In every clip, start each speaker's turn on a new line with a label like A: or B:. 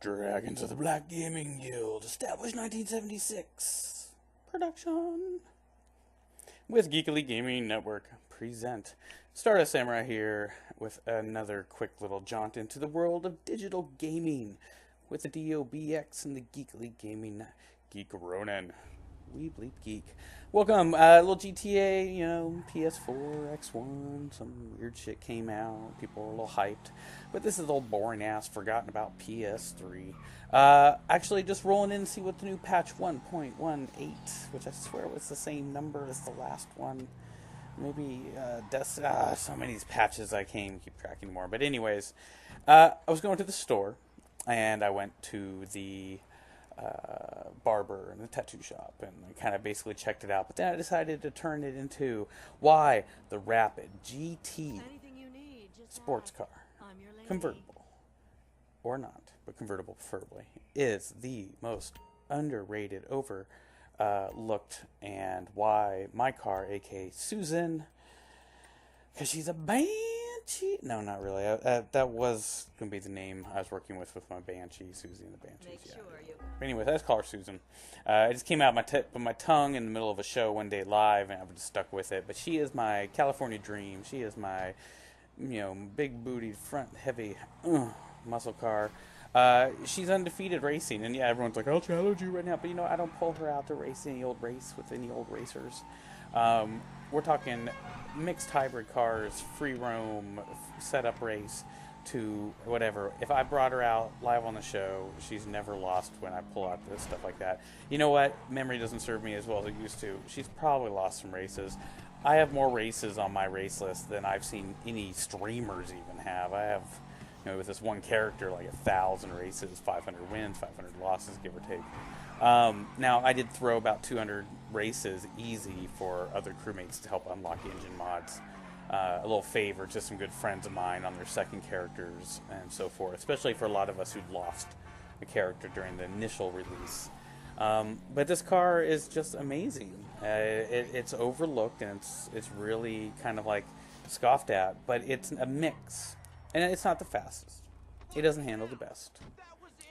A: Dragons of the Black Gaming Guild, established 1976. Production. With Geekly Gaming Network present. Stardust Samurai here with another quick little jaunt into the world of digital gaming with the DOBX and the Geekly Gaming Geek Ronin. We bleep geek. Welcome, little GTA, PS4, X1, some weird shit came out. People were a little hyped. But this is old boring ass, forgotten about PS3. Actually, just rolling in to see what the new patch 1.18, which I swear was the same number as the last one. Maybe, so many of these patches I can't even keep track anymore. But anyways, I was going to the store, and I went to the barber and the tattoo shop, and I kind of basically checked it out. But then I decided to turn it into the Rapid GT sports car, convertible or not, but convertible preferably, is the most underrated, overlooked, and why my car, aka Susan, because she's a banshee. No, not really. That was going to be the name I was working with my banshee, Susie and the Banshees. But anyways, I just call her Susan. It just came out my tip of my tongue in the middle of a show one day live, and I've just stuck with it. But she is my California dream. She is my, big booty, front heavy muscle car. She's undefeated racing, and yeah, everyone's like, I'll challenge you right now. But I don't pull her out to race any old race with any old racers. We're talking mixed hybrid cars, free roam, setup race to whatever. If I brought her out live on the show, she's never lost when I pull out this stuff like that. You know what? Memory doesn't serve me as well as it used to. She's probably lost some races. I have more races on my race list than I've seen any streamers even have. I have, with this one character, like 1,000 races, 500 wins, 500 losses, give or take. Now, I did throw about 200 races easy for other crewmates to help unlock engine mods. A little favor to some good friends of mine on their second characters and so forth, especially for a lot of us who'd lost a character during the initial release. But this car is just amazing. It's overlooked, and it's really kind of like scoffed at, but it's a mix. And it's not the fastest. It doesn't handle the best.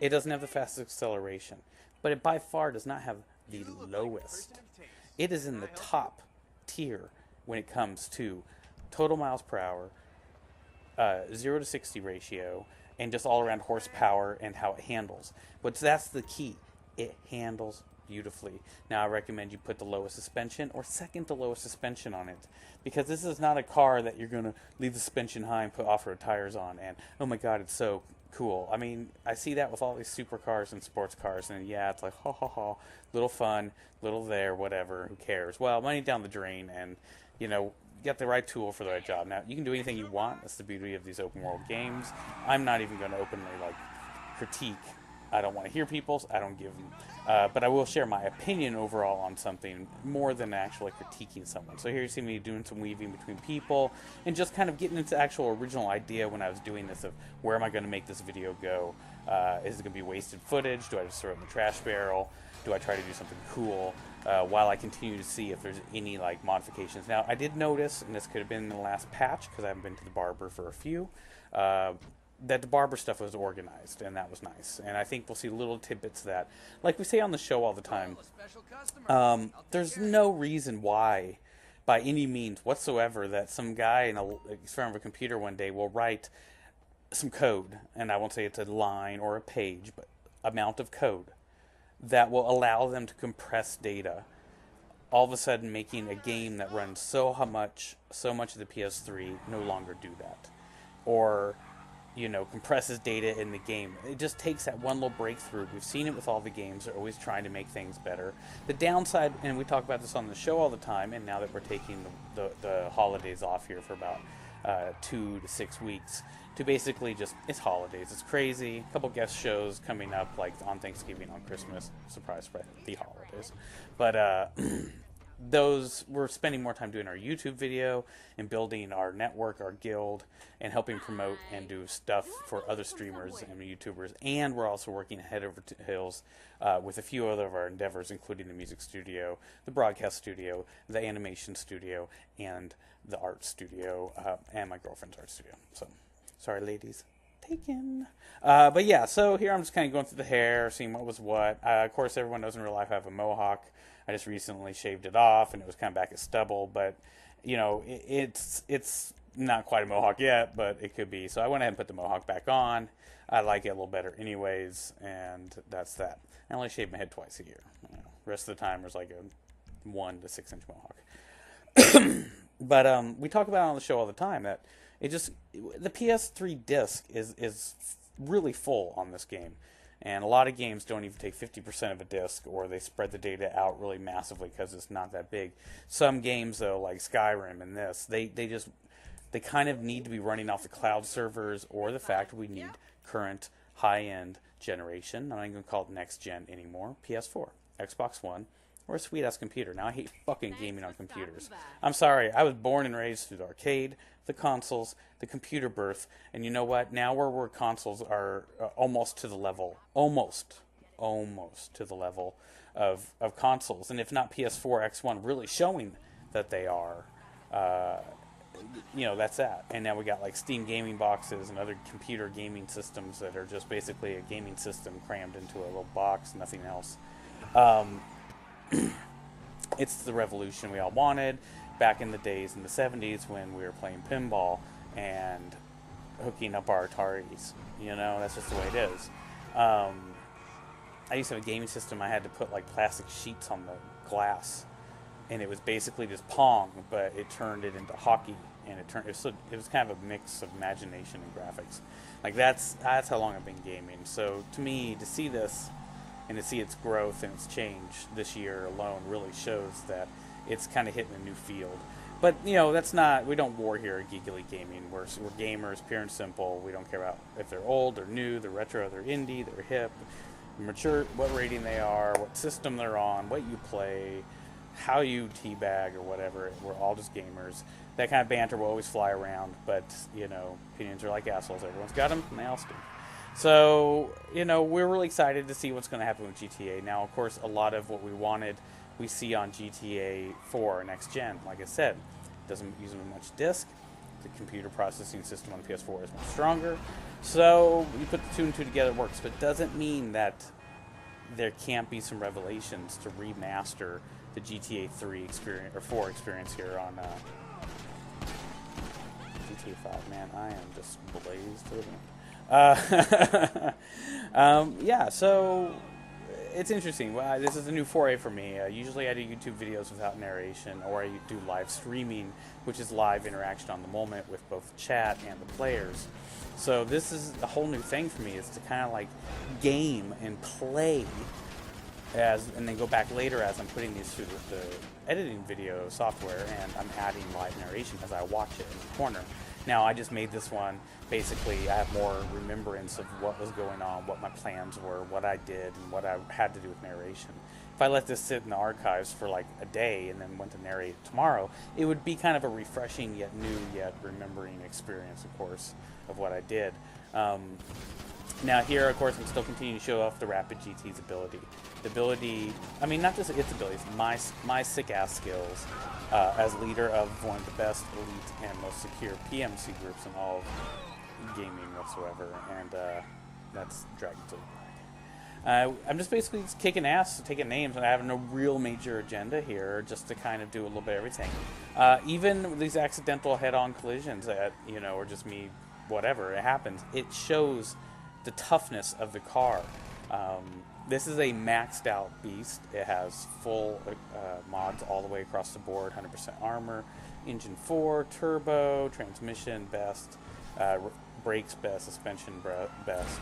A: It doesn't have the fastest acceleration. But it by far does not have the lowest. It is in the top tier when it comes to total miles per hour, 0 to 60 ratio, and just all around horsepower and how it handles. But that's the key. It handles beautifully. Now, I recommend you put the lowest suspension or second to lowest suspension on it, because this is not a car that you're going to leave the suspension high and put off-road tires on and, oh my god, it's so cool. I mean, I see that with all these supercars and sports cars, and yeah, it's like, ha ha ha, little fun, little there, whatever, who cares? Well, money down the drain, and, you get the right tool for the right job. Now, you can do anything you want. That's the beauty of these open world games. I'm not even going to openly, critique. I don't want to hear people's. I don't give them. But I will share my opinion overall on something more than actually critiquing someone. So here you see me doing some weaving between people and just kind of getting into actual original idea when I was doing this of where am I going to make this video go? Is it going to be wasted footage? Do I just throw it in the trash barrel? Do I try to do something cool while I continue to see if there's any modifications? Now, I did notice, and this could have been in the last patch because I haven't been to the barber for a few, that the barber stuff was organized, and that was nice. And I think we'll see little tidbits that, like we say on the show all the time, there's no reason why, by any means whatsoever, that some guy in front of a computer one day will write some code, and I won't say it's a line or a page, but amount of code that will allow them to compress data, all of a sudden making a game that runs so much of the PS3 no longer do that. Or compresses data in the game. It just takes that one little breakthrough. We've seen it with all the games. They're always trying to make things better. The downside, and we talk about this on the show all the time, and now that we're taking the holidays off here for about 2 to 6 weeks, to basically it's holidays. It's crazy. A couple guest shows coming up, on Thanksgiving, on Christmas. Surprise, the holidays. But we're spending more time doing our YouTube video and building our network, our guild, and helping promote and do stuff for other streamers and YouTubers. And we're also working head over heels with a few other of our endeavors, including the music studio, the broadcast studio, the animation studio, and the art studio, and my girlfriend's art studio. So, sorry, ladies. taken. But yeah, so here I'm just kind of going through the hair, seeing what was what. Of course, everyone knows in real life I have a mohawk. I just recently shaved it off, and it was kind of back at stubble. But you know, it's not quite a mohawk yet, but it could be. So I went ahead and put the mohawk back on. I like it a little better, anyways, and that's that. I only shave my head twice a year. You know, the rest of the time there's like a 1 to 6 inch mohawk. But we talk about it on the show all the time that the PS3 disc is really full on this game, and a lot of games don't even take 50% of a disc, or they spread the data out really massively because it's not that big. Some games though, like Skyrim and this, they kind of need to be running off the cloud servers, or the fact we need current high-end generation. I'm not even going to call it next gen anymore. PS4, Xbox One, or a sweet-ass computer. Now, I hate fucking gaming on computers. I'm sorry. I was born and raised through the arcade, the consoles, the computer birth, and you know what? Now where consoles are almost to the level of consoles, and if not PS4, X1 really showing that they are, you know, that's that. And now we got like Steam gaming boxes and other computer gaming systems that are just basically a gaming system crammed into a little box, nothing else. It's the revolution we all wanted back in the days in the 70s when we were playing pinball and hooking up our Ataris. You know, that's just the way it is. I used to have a gaming system. I had to put like plastic sheets on the glass, and it was basically just Pong, but it turned it into hockey, and it was kind of a mix of imagination and graphics. Like that's how long I've been gaming. So to me, to see this and to see its growth and its change this year alone really shows that it's kind of hitting a new field. But you know, we don't war here at Geekily Gaming. We're gamers, pure and simple. We don't care about if they're old, they're new, they're retro, they're indie, they're hip, mature, what rating they are, what system they're on, what you play, how you teabag or whatever. We're all just gamers. That kind of banter will always fly around, but you know, opinions are like assholes. Everyone's got them, and they all stink. So, you know, we're really excited to see what's going to happen with GTA. Now, of course, a lot of what we wanted, we see on GTA 4 next gen. Like I said, it doesn't use much disk. The computer processing system on the PS4 is much stronger. So, you put the two and two together, it works. But it doesn't mean that there can't be some revelations to remaster the GTA 3 experience, or 4 experience here on GTA 5. Man, I am just blazed to the wind. Yeah, so it's interesting. This is a new foray for me. Usually I do YouTube videos without narration, or I do live streaming, which is live interaction on the moment with both chat and the players. So this is a whole new thing for me, is to kind of like game and play and then go back later as I'm putting these through the editing video software, and I'm adding live narration as I watch it in the corner. Now, I just made this one, basically, I have more remembrance of what was going on, what my plans were, what I did, and what I had to do with narration. If I let this sit in the archives for like a day and then went to narrate tomorrow, it would be kind of a refreshing yet new yet remembering experience, of course, of what I did. Now here, of course, I'm still continuing to show off the Rapid GT's ability. The ability, I mean, not just its abilities, my sick-ass skills as leader of one of the best, elite, and most secure PMC groups in all of gaming whatsoever, and that's Dragon Fleet. I'm just basically kicking ass, taking names, and I have no real major agenda here, just to kind of do a little bit of everything. Even these accidental head-on collisions that, you know, or just me, whatever, it happens, it shows the toughness of the car. This is a maxed out beast. It has full mods all the way across the board, 100% armor, engine 4, turbo, transmission best, brakes best, suspension best.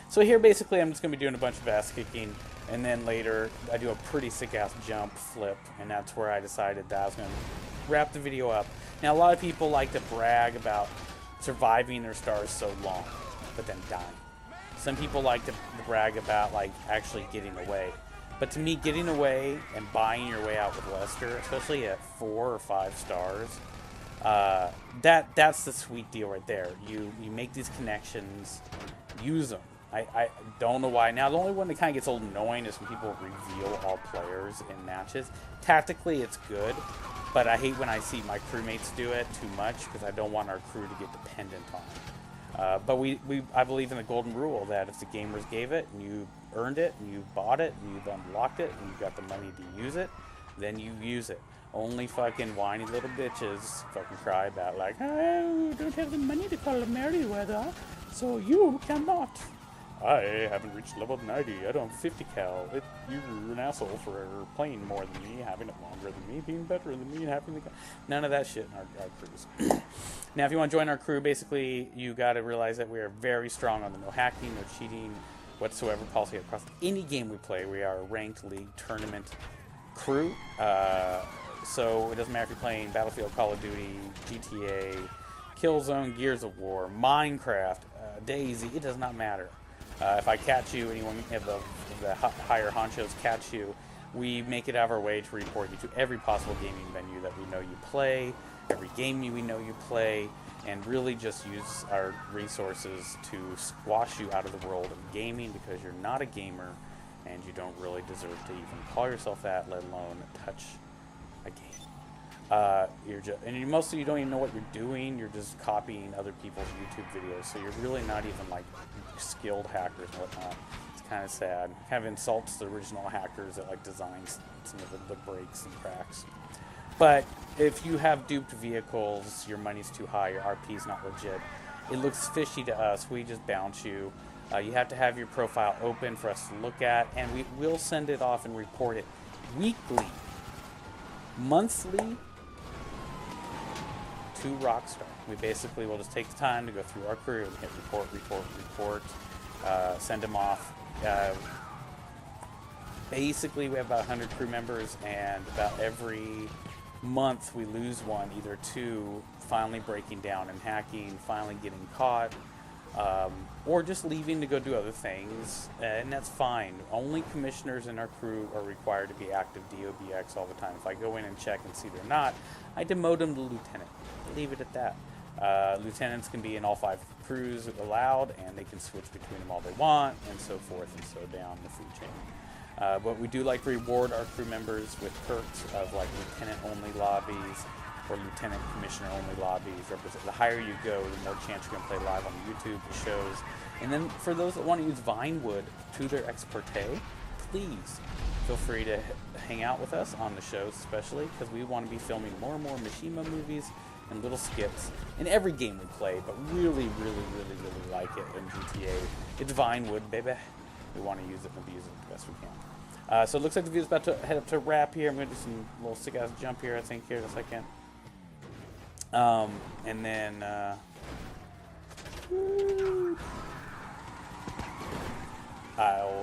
A: So here basically I'm just going to be doing a bunch of ass kicking, and then later I do a pretty sick ass jump flip, and that's where I decided that I was going to wrap the video up. Now a lot of people like to brag about surviving their stars so long, but then dying. Some people like to brag about like actually getting away. But to me, getting away and buying your way out with Lester, especially at 4 or 5 stars, that's the sweet deal right there. You make these connections, use them, I don't know why. Now, the only one that kind of gets a little annoying is when people reveal all players in matches. Tactically, it's good, but I hate when I see my crewmates do it too much because I don't want our crew to get dependent on it. But I believe in the golden rule that if the gamers gave it and you earned it and you bought it and you've unlocked it and you got the money to use it, then you use it. Only fucking whiny little bitches fucking cry about like, oh, don't have the money to call a Merryweather, so you cannot. I haven't reached level 90. I don't have 50 cal. You're an asshole for playing more than me, having it longer than me, being better than me, and having the... None of that shit in our crews. Now, if you want to join our crew, basically, you got to realize that we are very strong on the no hacking, no cheating, whatsoever policy across any game we play. We are a ranked league tournament crew. So it doesn't matter if you're playing Battlefield, Call of Duty, GTA, Killzone, Gears of War, Minecraft, DayZ, it does not matter. If I catch you, anyone of the higher honchos catch you, we make it out of our way to report you to every possible gaming venue that we know you play, every game we know you play, and really just use our resources to squash you out of the world of gaming because you're not a gamer and you don't really deserve to even call yourself that, let alone touch a game. Mostly you don't even know what you're doing. You're just copying other people's YouTube videos, so you're really not even like skilled hackers and whatnot. It's kind of sad. Kind of insults the original hackers that like designed some of the breaks and cracks. But if you have duped vehicles, your money's too high, your RP's not legit, it looks fishy to us. We just bounce you. You have to have your profile open for us to look at, and we will send it off and report it weekly, monthly, to Rockstar. We basically will just take the time to go through our career and hit report, send them off. Basically, we have about 100 crew members, and about every month we lose one, either to finally breaking down and hacking, finally getting caught, or just leaving to go do other things, and that's fine. Only commissioners in our crew are required to be active DOBX all the time. If I go in and check and see they're not, I demote them to lieutenant. Leave it at that. Lieutenants can be in all 5 crews allowed, and they can switch between them all they want, and so forth and so down the food chain. But we do like to reward our crew members with perks of like lieutenant-only lobbies or lieutenant commissioner-only lobbies. The higher you go, the more chance you're going to play live on YouTube, the shows. And then for those that want to use Vinewood to their expertise, please feel free to hang out with us on the shows, especially because we want to be filming more and more Mishima movies and little skits in every game we play, but really like it in GTA. It's Vinewood, baby. We want to use it and abuse it the best we can. So it looks like the video's about to head up to wrap here. I'm going to do some little sick-ass jump here, I think, here in a second. And then, oh,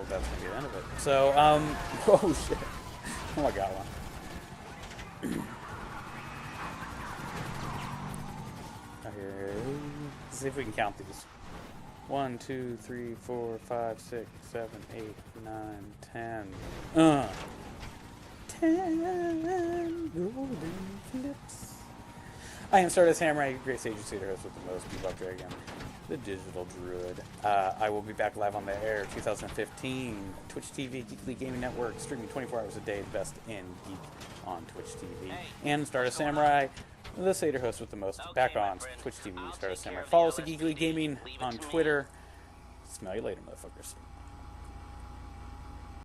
A: that's going to be the end of it. So, oh shit. Oh, I got one. Okay, let's see if we can count these. 1, 2, 3, 4, 5, 6, 7, 8, 9, 10. 10 golden flips. I am Stardust Samurai, Great Sage Crusader host with the most, Bebop Dragon, the Digital Druid. I will be back live on the air 2015, Twitch TV, Geekly Gaming Network, streaming 24 hours a day, the best in Geek on Twitch TV. And Stardust Samurai, the Seder host with the most, back on Twitch TV, Stardust Samurai. Follow us at Geekly Gaming on Twitter. Smell you later, motherfuckers.